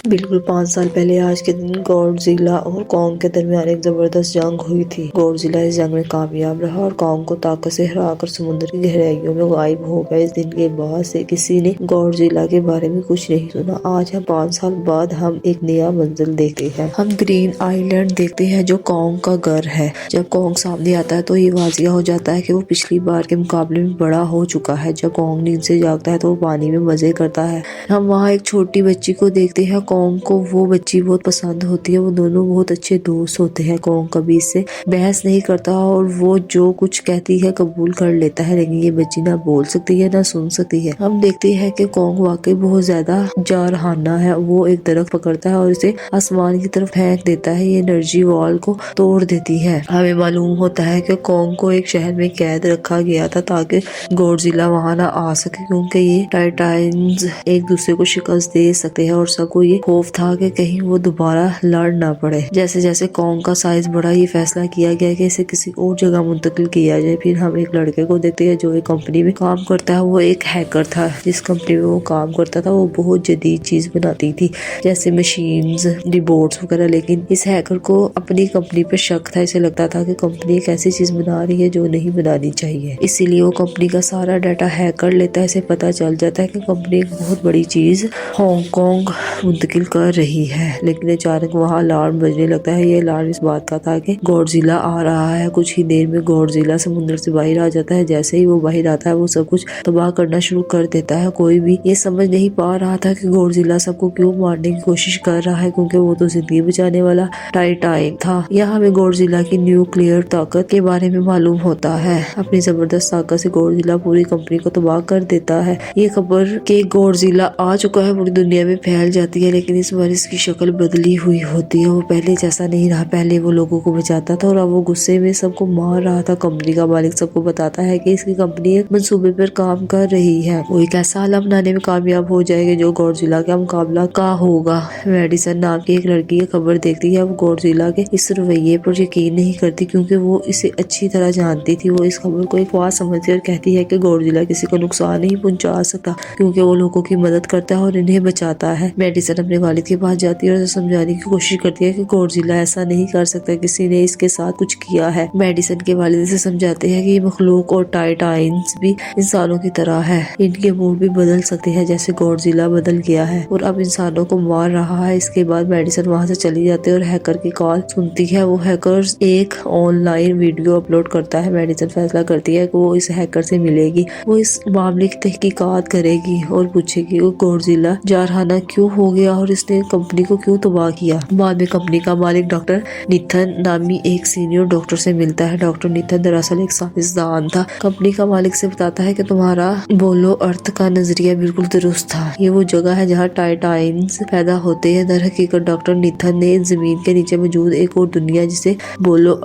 بالکل 5 سال پہلے آج کے دن گوڈزیلا اور کانگ کے درمیان ایک زبردست جنگ ہوئی تھی۔ گوڈزیلا اس جنگ میں کامیاب رہا اور کانگ کو طاقت سے ہرا کر سمندر کی گہرائیوں میں غائب ہو گیا۔ اس دن کے بعد سے کسی نے گوڈزیلا کے بارے میں کچھ نہیں سنا۔ آج 5 سال بعد ہم ایک نیا منزل دیکھتے ہیں۔ ہم گرین آئی لینڈ دیکھتے ہیں جو کانگ کا گھر ہے۔ جب کانگ سامنے آتا ہے تو یہ واضح ہو جاتا ہے کہ وہ پچھلی بار کے مقابلے میں بڑا ہو چکا ہے۔ جب کانگ نیند سے جاگتا ہے تو وہ پانی میں مزے کرتا ہے۔ ہم وہاں ایک چھوٹی بچی کو دیکھتے ہیں۔ کانگ کو وہ بچی بہت پسند ہوتی ہے۔ وہ دونوں بہت اچھے دوست ہوتے ہیں۔ کانگ کبھی اس سے بحث نہیں کرتا اور وہ جو کچھ کہتی ہے قبول کر لیتا ہے، لیکن یہ بچی نہ بول سکتی ہے نہ سن سکتی ہے۔ ہم دیکھتے ہیں کہ کانگ واقعی بہت زیادہ جارحانہ ہے۔ وہ ایک درخت پکڑتا ہے اور اسے آسمان کی طرف پھینک دیتا ہے۔ یہ انرجی وال کو توڑ دیتی ہے۔ ہمیں معلوم ہوتا ہے کہ کانگ کو ایک شہر میں قید رکھا گیا تھا تاکہ گوڈزیلا وہاں نہ آ سکے، کیونکہ یہ ٹائٹانز ایک دوسرے کو شکست دے سکتے ہیں اور سب کو یہ خوف تھا کہ کہیں وہ دوبارہ لڑ نہ پڑے۔ جیسے جیسے کانگ کا سائز بڑھا، یہ فیصلہ کیا گیا کہ اسے کسی اور جگہ منتقل کیا جائے۔ پھر ہم ایک لڑکے کو دیکھتے ہیں جو ایک کمپنی میں کام کرتا ہے۔ وہ ایک ہیکر تھا۔ جس کمپنی میں وہ کام کرتا تھا وہ بہت جدید چیز بناتی تھی، جیسے مشینز، روبوٹس وغیرہ، لیکن اس ہیکر کو اپنی کمپنی پر شک تھا۔ اسے لگتا تھا کہ کمپنی ایک ایسی چیز بنا رہی ہے جو نہیں بنانی چاہیے، اسی لیے وہ کمپنی کا سارا ڈیٹا ہیک کر لیتا ہے۔ اسے پتہ چل جاتا ہے کہ کمپنی ایک بہت بڑی چیز ہانگ کانگ منتقل کر رہی ہے، لیکن اچانک وہاں الارم بجنے لگتا ہے۔ یہ الارم اس بات کا تھا کہ گوڈزیلا آ رہا ہے۔ کچھ ہی دیر میں گوڈزیلا سمندر سے باہر آ جاتا ہے۔ جیسے ہی وہ باہر آتا ہے وہ سب کچھ تباہ کرنا شروع کر دیتا ہے۔ کوئی بھی یہ سمجھ نہیں پا رہا تھا کہ گوڈزیلا سب کو کیوں مارنے کی کوشش کر رہا ہے، کیونکہ وہ تو زندگی بچانے والا ٹائٹان تھا۔ یہاں ہمیں گوڈزیلا کی نیوکلیئر طاقت کے بارے میں معلوم ہوتا ہے۔ اپنی زبردست طاقت سے گوڈزیلا پوری کمپنی کو تباہ کر دیتا ہے۔ یہ خبر کہ گوڈزیلا آ چکا ہے پوری دنیا میں پھیل جاتی ہے، لیکن اس بار اس کی شکل بدلی ہوئی ہوتی ہے۔ وہ پہلے جیسا نہیں رہا۔ پہلے وہ لوگوں کو بچاتا تھا اور اب وہ غصے میں سب کو مار رہا تھا۔ کمپنی کا مالک سب کو بتاتا ہے کہ اس کی کمپنی ایک منصوبے پر کام کر رہی ہے۔ وہ ایک ایسا عالم بنانے میں کامیاب ہو جائے گا جو گوڈزیلا کا مقابلہ کا ہوگا۔ میڈیسن نام کی ایک لڑکی یہ خبر دیکھتی ہے۔ وہ گوڈزیلا کے اس رویے پر یقین نہیں کرتی کیونکہ وہ اسے اچھی طرح جانتی تھی۔ وہ اس خبر کو ایک افواہ سمجھتی ہے اور کہتی ہے کہ گوڈزیلا کسی کو نقصان نہیں پہنچا سکتا کیونکہ وہ لوگوں کی مدد کرتا ہے اور انہیں بچاتا ہے۔ میڈیسن اپنے والد کے پاس جاتی ہے اور اسے سمجھانے کی کوشش کرتی ہے کہ گوڈزیلا ایسا نہیں کر سکتا، کسی نے اس کے ساتھ کچھ کیا ہے۔ میڈیسن کے والد اسے سمجھاتے ہیں کہ یہ مخلوق اور ٹائٹانز بھی انسانوں کی طرح ہے، ان کے موڈ بھی بدل سکتے ہیں جیسے گوڈزیلا بدل گیا ہے اور اب انسانوں کو مار رہا ہے۔ اس کے بعد میڈیسن وہاں سے چلی جاتی ہے اور ہیکر کی کال سنتی ہے۔ وہ ہیکر ایک آن لائن ویڈیو اپلوڈ کرتا ہے۔ میڈیسن فیصلہ کرتی ہے کہ وہ اس ہیکر سے ملے گی۔ وہ اس معاملے کی تحقیقات کرے گی اور پوچھے گی کہ گوڈزیلا جارحانہ کیوں ہو گیا اور اس نے کمپنی کو کیوں تباہ کیا۔ بعد میں کمپنی کا مالک ڈاکٹر نیتھن نامی ایک سینئر ڈاکٹر سے ملتا ہے۔ ڈاکٹر نیتھن دراصل ایک سائنسدان تھا۔ کمپنی کا مالک سے بتاتا ہے کہ تمہارا بولو ارتھ کا نظریہ بالکل درست تھا، یہ وہ جگہ ہے جہاں ٹائٹانز پیدا ہوتے ہیں۔ در حقیقت ڈاکٹر نیتھن نے زمین کے نیچے موجود ایک اور دنیا جسے ہولو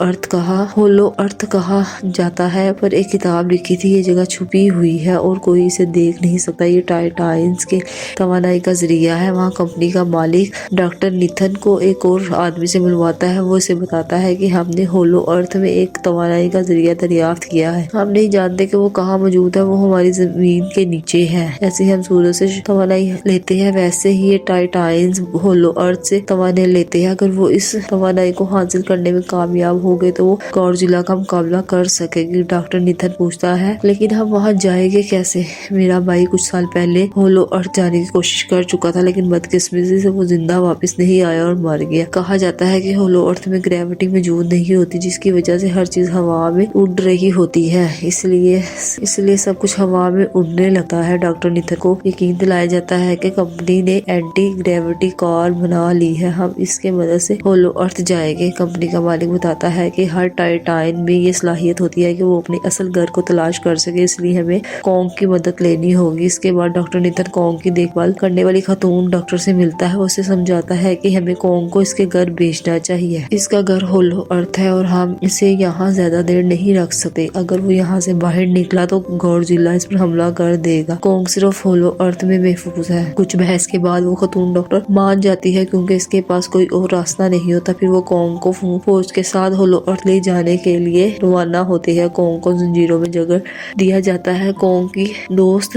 ارتھ کہا جاتا ہے پر ایک کتاب لکھی تھی۔ یہ جگہ چھپی ہوئی ہے اور کوئی اسے دیکھ نہیں سکتا۔ یہ ٹائٹانز کے توانائی کا ذریعہ ہے۔ وہاں کمپنی کا مالک ڈاکٹر نیتھن کو ایک اور آدمی سے ملواتا ہے۔ وہ اسے بتاتا ہے کہ ہم نے ہولو ارتھ میں ایک توانائی کا ذریعہ دریافت کیا ہے۔ ہم نہیں جانتے کہ وہ کہاں موجود ہے، وہ ہماری زمین کے نیچے ہے۔ جیسے ہم سورج سے توانائی لیتے ہیں ویسے ہی یہ ٹائٹانز ہولو ارتھ سے توانائی لیتے ہیں۔ اگر وہ اس توانائی کو حاصل کرنے میں کامیاب ہو گئے تو وہ گوڈزیلا کا مقابلہ کر سکے گی۔ ڈاکٹر نیتھن پوچھتا ہے لیکن ہم وہاں جائیں گے کیسے؟ میرا بھائی کچھ سال پہلے ہولو ارتھ جانے کی کوشش کر چکا تھا لیکن بدقسمتی سے وہ زندہ واپس نہیں آیا اور مر گیا۔ کہا جاتا ہے کہ ہولو ارتھ میں گریوٹی موجود نہیں ہوتی جس کی وجہ سے ہر چیز ہوا میں اڑ رہی ہوتی ہے، اس لیے سب کچھ ہوا میں اڑنے لگتا ہے۔ ڈاکٹر نیتھن کو یقین دلایا جاتا ہے کہ کمپنی نے اینٹی گریوٹی کار بنا لی ہے، ہم اس کے مدد سے ہولو ارتھ جائیں گے۔ کمپنی کا مالک بتاتا ہے کہ ہر ٹائٹان میں یہ صلاحیت ہوتی ہے کہ وہ اپنے اصل گھر کو تلاش کر سکے، اس لیے ہمیں کانگ کی مدد لینی ہوگی۔ اس کے بعد ڈاکٹر نیتھن کانگ کی دیکھ بھال کرنے والی خاتون ڈاکٹر سے ملتا ہے۔ وہ اسے سمجھاتا ہے کہ ہمیں کانگ کو اس کے گھر بھیجنا چاہیے۔ اس کا گھر ہولو ارتھ ہے اور ہم اسے یہاں زیادہ دیر نہیں رکھ سکتے۔ اگر وہ یہاں سے باہر نکلا تو گوڈزیلا اس پر حملہ کر دے گا۔ کانگ صرف ہولو ارتھ میں محفوظ ہے۔ کچھ بحث کے بعد وہ خاتون ڈاکٹر مان جاتی ہے کیونکہ اس کے پاس کوئی اور راستہ نہیں ہوتا۔ پھر وہ کانگ کو فوج کے ساتھ ہولو ارتھ لے جانے کے لیے روانہ ہوتے ہیں۔ کانگ کو زنجیروں میں جکڑ دیا جاتا ہے۔ کانگ کی دوست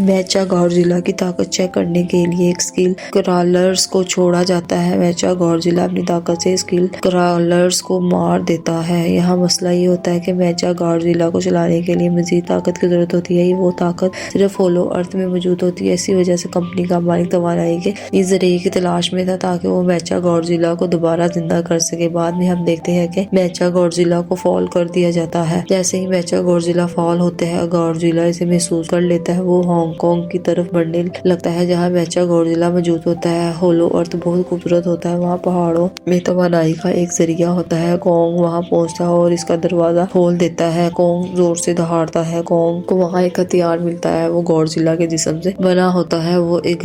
میچا گورزیلا کی طاقت چیک کرنے کے لیے ایک اسکل کرالرز کو چھوڑا جاتا ہے۔ میچا گورزیلا اپنی طاقت سے اسکل کرالرز کو مار دیتا ہے۔ یہاں مسئلہ یہ ہوتا ہے کہ میچا گورزیلا کو چلانے کے لیے مزید طاقت کی ضرورت ہوتی ہے۔ وہ طاقت صرف ہولو ارتھ میں موجود ہوتی ہے۔ اسی وجہ سے کمپنی کا مالک توانائی کے اس ذریعے کی تلاش میں تھا تاکہ وہ میچا گورزیلا کو دوبارہ زندہ کر سکے۔ بعد میں ہم دیکھتے ہیں کہ میچا گورزیلا کو فال کر دیا جاتا ہے۔ جیسے ہی میچا گورزیلا فال ہوتے ہیں، گورزیلا اسے محسوس کر لیتا ہے۔ وہ ہانگ کانگ کی طرف بڑھنے لگتا ہے جہاں میچا گورزیلا موجود ہوتا ہے۔ ہولو ارتھ بہت خوبصورت ہوتا ہے، وہاں پہاڑوں میں توانائی کا ایک ذریعہ ہوتا ہے۔ کانگ وہاں پہنچتا ہے اور اس کا دروازہ کھول دیتا ہے۔ کانگ زور سے دہاڑتا ہے۔ کانگ کو وہاں ایک ہتھیار ملتا ہے، وہ گورزیلا کے جسم سے بنا ہوتا ہے۔ وہ ایک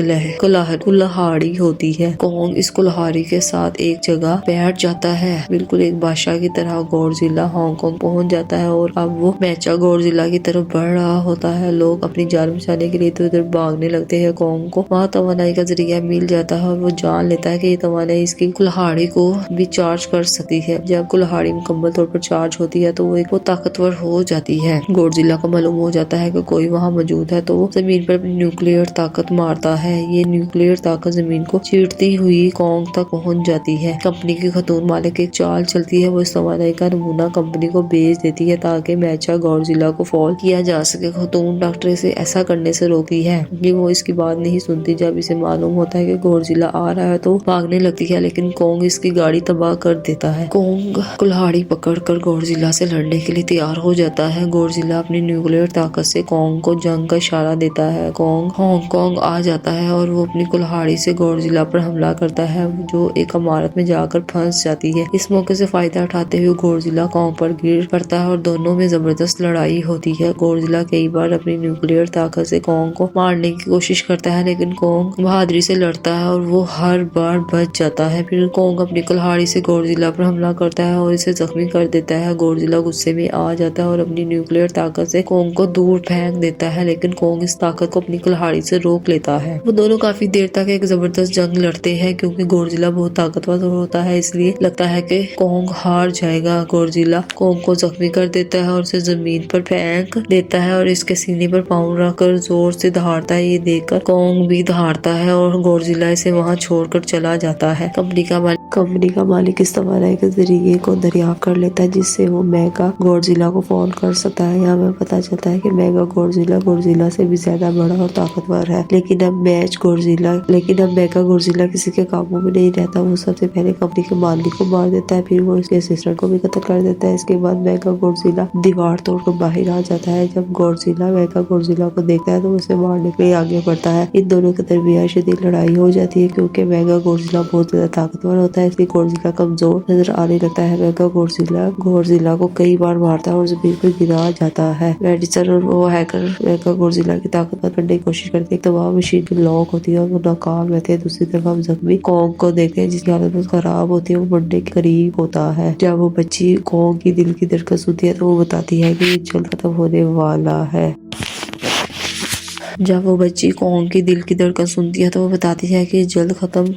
کلہاڑی ہوتی ہے۔ کانگ اس کلہاڑی کے ساتھ ایک جگہ بیٹھ جاتا ہے، بالکل ایک بادشاہ کی طرح۔ گورزیلا ہانگ کانگ پہنچ جاتا ہے اور اب وہ میچا گورزیلا کی طرف بڑھ رہا ہوتا ہے۔ لوگ اپنی جان بچانے کے لیے ادھر ادھر بھاگنے لگتے ہیں۔ کانگ کو وہاں توانائی کا ذریعہ مل جاتا ہے اور وہ جان لیتا ہے کہ یہ توانائی اس کی کلہاڑی کو بھی چارج کر سکتی ہے۔ جب کلہاڑی مکمل طور پر چارج ہوتی ہے تو وہ طاقتور ہو جاتی ہے۔ گورزیلا کو معلوم ہو جاتا ہے کہ کوئی وہاں موجود ہے تو وہ زمین پر اپنی نیوکلیئر طاقت مارتا ہے۔ یہ نیوکلیئر طاقت زمین کو چیرتی ہوئی کانگ تک پہنچ جاتی ہے۔ کمپنی کی خاتون مالک ایک چال چلتی ہے، وہ اس توانائی کا نمونہ کمپنی کو بھیج دیتی ہے تاکہ میچا گورزیلا کو فال کیا جا سکے۔ خاتون ڈاکٹر اسے ایسا کرنے سے روکتی ہے کہ وہ اس کی بات نہیں سنتی۔ جب اسے معلوم ہوتا ہے کہ گورزیلا آ رہا ہے تو بھاگنے لگتی ہے، لیکن کانگ اس کی گاڑی تباہ کر دیتا ہے۔ کانگ کلہاڑی پکڑ کر گورزیلا سے لڑنے کے لیے تیار ہو جاتا ہے۔ گورزیلا اپنی نیوکلیئر طاقت سے کانگ کو جنگ کا اشارہ دیتا ہے۔ ہانگ کانگ آ جاتا ہے اور وہ اپنی کلہاڑی سے گورزیلا پر حملہ کرتا ہے جو ایک عمارت میں جا کر پھنس جاتی ہے۔ اس موقع سے فائدہ اٹھاتے ہوئے گورزیلا کانگ پر گر پڑتا ہے اور دونوں میں زبردست لڑائی ہوتی ہے۔ گورزیلا کئی بار اپنی نیوکلیئر طاقت سے کانگ کو مارنے کی کوشش کرتا ہے، لیکن کانگ بہادری سے لڑتا ہے اور وہ ہر بار بچ جاتا ہے۔ پھر کانگ اپنی کلہاڑی سے گورزیلا پر حملہ کرتا ہے اور اسے زخمی کر دیتا ہے۔ گورزیلا غصے میں آ جاتا ہے اور اپنی نیوکلیئر طاقت سے کانگ کو دور پھینک دیتا ہے، لیکن کانگ اس طاقت کو اپنی کلہاڑی سے روک لیتا ہے۔ وہ دونوں کافی دیر تک ایک زبردست جنگ لڑتے ہیں کیونکہ گورزیلا بہت طاقتور ہوتا ہے، اس لیے لگتا ہے کہ کانگ ہار جائے گا۔ گورزیلا کانگ کو زخمی کر دیتا ہے اور اسے زمین پر پھینک دیتا ہے اور اس کے سینے پر پاؤں رکھ کر زور سے دہاڑتا ہے۔ یہ دیکھ کر کانگ بھی دہاڑتا ہے اور گورزیلا اسے وہاں چھوڑ کر چلا جاتا ہے۔ کمپنی کا مالک اس توانائی کے ذریعے کو دریافت کر لیتا ہے جس سے وہ میگا گورزیلا کو فال کر سکتا ہے۔ یہاں ہمیں پتہ چلتا ہے کہ میگا گورزیلا سے بھی زیادہ بڑا اور طاقتور ہے، لیکن اب میگا گورزیلا کسی کے قابو میں نہیں رہتا۔ وہ سب سے پہلے کمپنی کے مالک کو مار دیتا ہے، پھر وہ اس کے اسسٹنٹ کو بھی قتل کر دیتا ہے۔ اس کے بعد میگا گورزیلا دیوار توڑ کر باہر آ جاتا ہے۔ جب گورزیلا میگا گورزیلا کو دیکھتا ہے تو اسے مارنے کے لیے آگے بڑھتا ہے۔ ان دونوں کے درمیان شدید لڑائی ہو جاتی ہے کیونکہ میگا گورزیلا بہت زیادہ طاقتور ہوتا ہے، اس لیے گورزیلا کمزور نظر آنے لگتا ہے۔ میگا گورزیلا کو کئی بار مارتا ہے اور زمین پر گرا جاتا ہے۔ میڈیسن اور وہ ہیکر میگا گورزیلا کی طاقت پر کرنے کی کوشش کرتے ہیں، تمام مشین کی لاک ہوتی ہے اور وہ ناکام رہتے ہیں۔ دوسری طرف ہم زخمی کانگ کو دیکھتے ہیں جس کی حالت بہت خراب ہوتی ہے، وہ مرنے کے قریب ہوتا ہے۔ جب وہ بچی کانگ کی دل کی دھڑکن سنتی ہے تو وہ بتاتی ہے کہ یہ جلد ختم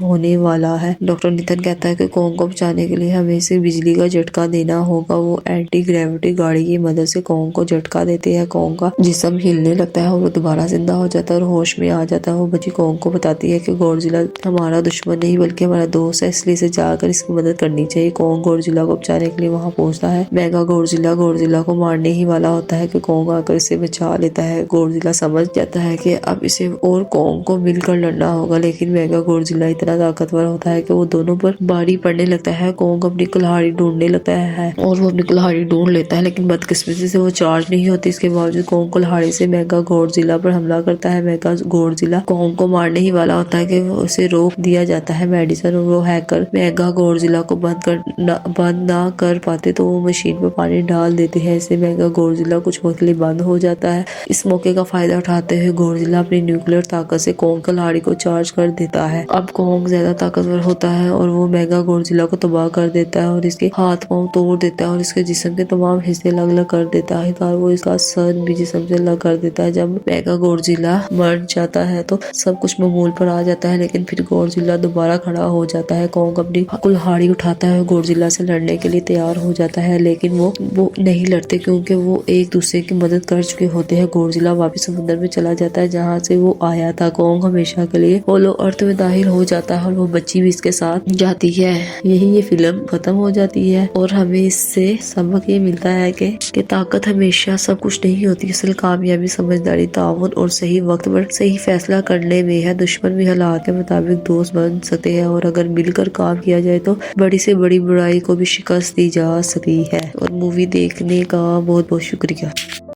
ہونے والا ہے۔ ڈاکٹر نیتن کہتا ہے کہ کانگ کو بچانے کے لیے ہمیں اسے بجلی کا جھٹکا دینا ہوگا۔ وہ اینٹی گریوٹی گاڑی کی مدد سے کانگ کو جھٹکا دیتے ہیں۔ کانگ کا جسم ہلنے لگتا ہے اور وہ دوبارہ زندہ ہو جاتا ہے اور ہوش میں آ جاتا ہے۔ وہ بچی کانگ کو بتاتی ہے کہ گورزیلا ہمارا دشمن نہیں بلکہ ہمارا دوست ہے، اس لیے اسے جا کر اس کی مدد کرنی چاہیے۔ کانگ گورزیلا کو بچانے کے لیے وہاں پہنچتا ہے۔ میگا گورزیلا کو مارنے ہی والا ہوتا ہے کہ کانگ آ کر اسے بچا لیتا ہے۔ گورزیلا سمجھ جاتا ہے کہ اب اسے اور کانگ کو مل کر لڑنا ہوگا، لیکن میگا گورزیلا اتنا طاقتور ہوتا ہے کہ وہ دونوں پر بھاری پڑنے لگتا ہے۔ کانگ اپنی کلہاڑی ڈھونڈنے لگتا ہے اور وہ اپنی کلہاڑی ڈھونڈ لیتا ہے، لیکن بدقسمتی سے وہ چارج نہیں ہوتی۔ اس کے باوجود کانگ کلہاڑی سے میگا گورزیلا پر حملہ کرتا ہے۔ میگا گورزیلا کانگ کو مارنے ہی والا ہوتا ہے کہ اسے روک دیا جاتا ہے۔ میڈیسن اور وہ ہیکر میگا گورزیلا کو بند نہ کر پاتے تو وہ مشین پر پانی ڈال دیتے ہیں، اس سے میگا گورزیلا کچھ وقت کے لیے بند ہو جاتا ہے۔ اس موقع کا فائدہ اٹھاتے ہوئے گورزیلا اپنی نیوکلیئر طاقت سے کانگ کلہاڑی کو چارج کر دیتا ہے۔ اب کانگ زیادہ طاقتور ہوتا ہے اور وہ میگا گورزیلا کو تباہ کر دیتا ہے اور اس کے ہاتھ پاؤں توڑ دیتا ہے اور اس کے جسم کے تمام حصے الگ الگ کر دیتا ہے اور وہ اس کا سر بھی جسم سے الگ کر دیتا ہے۔ جب میگا گورزیلا مر جاتا ہے تو سب کچھ معمول پر آ جاتا ہے، لیکن پھر گورزیلا دوبارہ کھڑا ہو جاتا ہے۔ کانگ اپنی کلہاڑی اٹھاتا ہے اور گورزیلا سے لڑنے کے لیے تیار ہو جاتا ہے، لیکن وہ نہیں لڑتے کیونکہ وہ ایک دوسرے کی مدد کر چکے ہوتے ہیں۔ گورزیلا واپس سمندر میں چلا جاتا ہے جاتا ہے جہاں سے وہ آیا تھا۔ کونگ ہمیشہ کے لیے ہولو ارتھ میں داخل ہو جاتا ہے اور وہ بچی بھی اس کے ساتھ جاتی ہے۔ یہی یہ فلم ختم ہو جاتی ہے اور ہمیں اس سے سبق یہ ملتا ہے کہ طاقت ہمیشہ سب کچھ نہیں ہوتی، اصل کامیابی سمجھداری، تعاون اور صحیح وقت پر صحیح فیصلہ کرنے میں ہے۔ دشمن بھی حالات کے مطابق دوست بن سکتے ہیں اور اگر مل کر کام کیا جائے تو بڑی سے بڑی برائی کو بھی شکست دی جا سکتی ہے۔ اور مووی دیکھنے کا بہت بہت شکریہ۔